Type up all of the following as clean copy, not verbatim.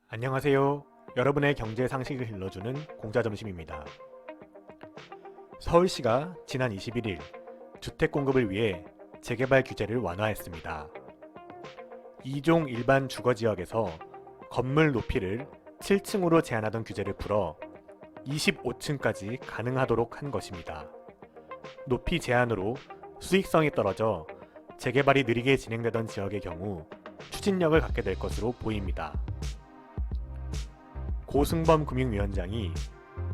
안녕하세요. 여러분의 경제 상식을 길러주는 공자점심입니다. 서울시가 지난 21일 주택 공급을 위해 재개발 규제를 완화했습니다. 2종 일반 주거지역에서 건물 높이를 7층으로 제한하던 규제를 풀어 25층까지 가능하도록 한 것입니다. 높이 제한으로 수익성이 떨어져 재개발이 느리게 진행되던 지역의 경우 추진력을 갖게 될 것으로 보입니다. 고승범 금융위원장이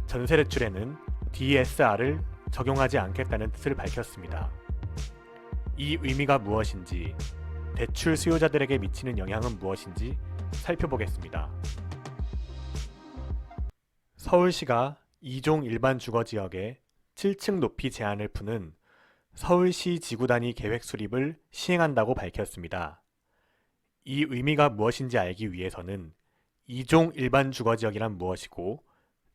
전세대출에는 DSR을 적용하지 않겠다는 뜻을 밝혔습니다. 이 의미가 무엇인지, 대출 수요자들에게 미치는 영향은 무엇인지 살펴보겠습니다. 서울시가 2종 일반 주거지역에 7층 높이 제한을 푸는 서울시 지구단위 계획 수립을 시행한다고 밝혔습니다. 이 의미가 무엇인지 알기 위해서는 2종 일반 주거지역이란 무엇이고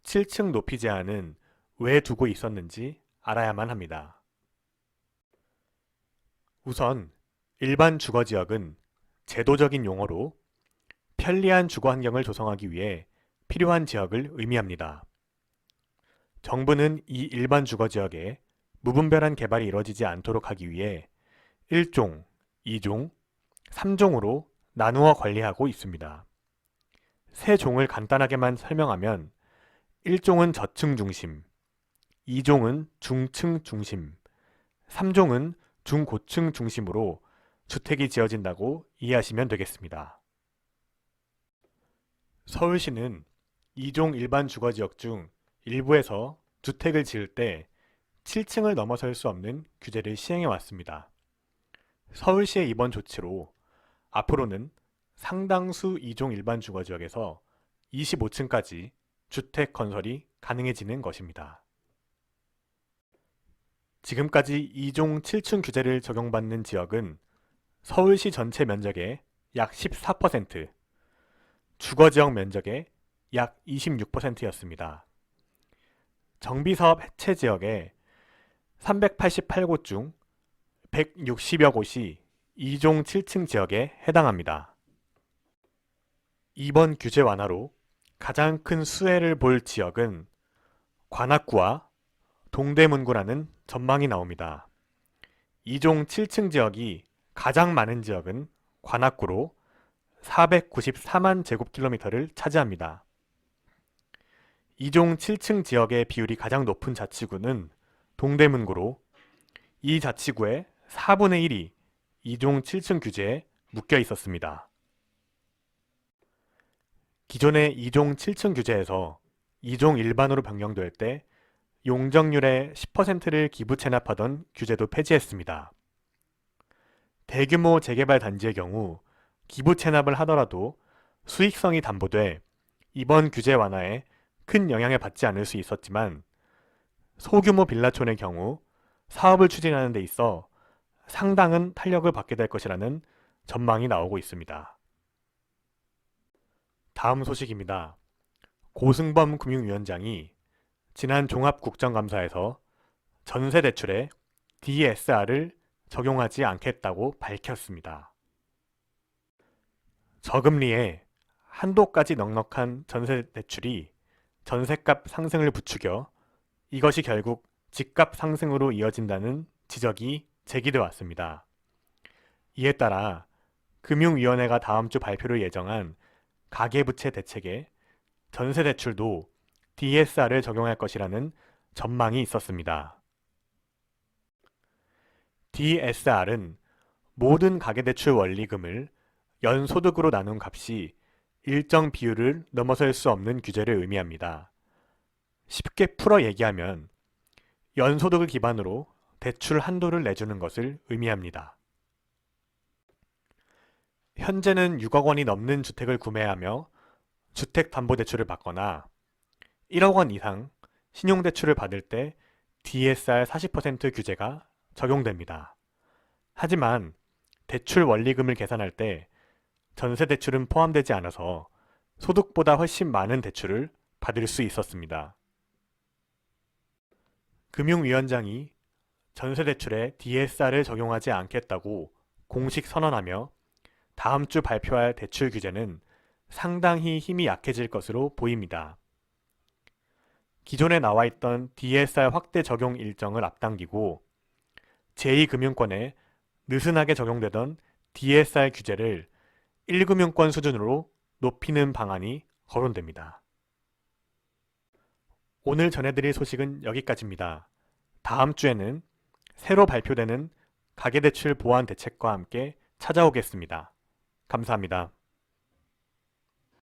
7층 높이 제한은 왜 두고 있었는지 알아야만 합니다. 우선 일반 주거지역은 제도적인 용어로 편리한 주거 환경을 조성하기 위해 필요한 지역을 의미합니다. 정부는 이 일반 주거지역에 무분별한 개발이 이뤄지지 않도록 하기 위해 1종, 2종, 3종으로 나누어 관리하고 있습니다. 세 종을 간단하게만 설명하면 1종은 저층 중심, 2종은 중층 중심, 3종은 중고층 중심으로 주택이 지어진다고 이해하시면 되겠습니다. 서울시는 2종 일반 주거지역 중 일부에서 주택을 지을 때 7층을 넘어설 수 없는 규제를 시행해 왔습니다. 서울시의 이번 조치로 앞으로는 상당수 2종 일반 주거지역에서 25층까지 주택 건설이 가능해지는 것입니다. 지금까지 2종 7층 규제를 적용받는 지역은 서울시 전체 면적의 약 14%, 주거지역 면적의 약 26%였습니다. 정비사업 해체 지역의 388곳 중 160여 곳이 2종 7층 지역에 해당합니다. 이번 규제 완화로 가장 큰 수혜를 볼 지역은 관악구와 동대문구라는 전망이 나옵니다. 2종 7층 지역이 가장 많은 지역은 관악구로 494만 제곱킬로미터를 차지합니다. 2종 7층 지역의 비율이 가장 높은 자치구는 동대문구로 이 자치구의 4분의 1이 2종 7층 규제에 묶여 있었습니다. 기존의 2종 7층 규제에서 2종 일반으로 변경될 때 용적률의 10%를 기부 체납하던 규제도 폐지했습니다. 대규모 재개발 단지의 경우 기부 체납을 하더라도 수익성이 담보돼 이번 규제 완화에 큰 영향을 받지 않을 수 있었지만 소규모 빌라촌의 경우 사업을 추진하는 데 있어 상당한 탄력을 받게 될 것이라는 전망이 나오고 있습니다. 다음 소식입니다. 고승범 금융위원장이 지난 종합국정감사에서 전세대출에 DSR을 적용하지 않겠다고 밝혔습니다. 저금리에 한도까지 넉넉한 전세대출이 전셋값 상승을 부추겨 이것이 결국 집값 상승으로 이어진다는 지적이 제기돼 왔습니다. 이에 따라 금융위원회가 다음 주 발표를 예정한 가계부채 대책에 전세대출도 DSR을 적용할 것이라는 전망이 있었습니다. DSR은 모든 가계대출 원리금을 연소득으로 나눈 값이 일정 비율을 넘어설 수 없는 규제를 의미합니다. 쉽게 풀어 얘기하면 연소득을 기반으로 대출 한도를 내주는 것을 의미합니다. 현재는 6억 원이 넘는 주택을 구매하며 주택담보대출을 받거나 1억 원 이상 신용대출을 받을 때 DSR 40% 규제가 적용됩니다. 하지만 대출 원리금을 계산할 때 전세대출은 포함되지 않아서 소득보다 훨씬 많은 대출을 받을 수 있었습니다. 금융위원장이 전세대출에 DSR을 적용하지 않겠다고 공식 선언하며 다음 주 발표할 대출 규제는 상당히 힘이 약해질 것으로 보입니다. 기존에 나와 있던 DSR 확대 적용 일정을 앞당기고 제2금융권에 느슨하게 적용되던 DSR 규제를 1금융권 수준으로 높이는 방안이 거론됩니다. 오늘 전해드릴 소식은 여기까지입니다. 다음 주에는 새로 발표되는 가계대출 보완 대책과 함께 찾아오겠습니다. 감사합니다.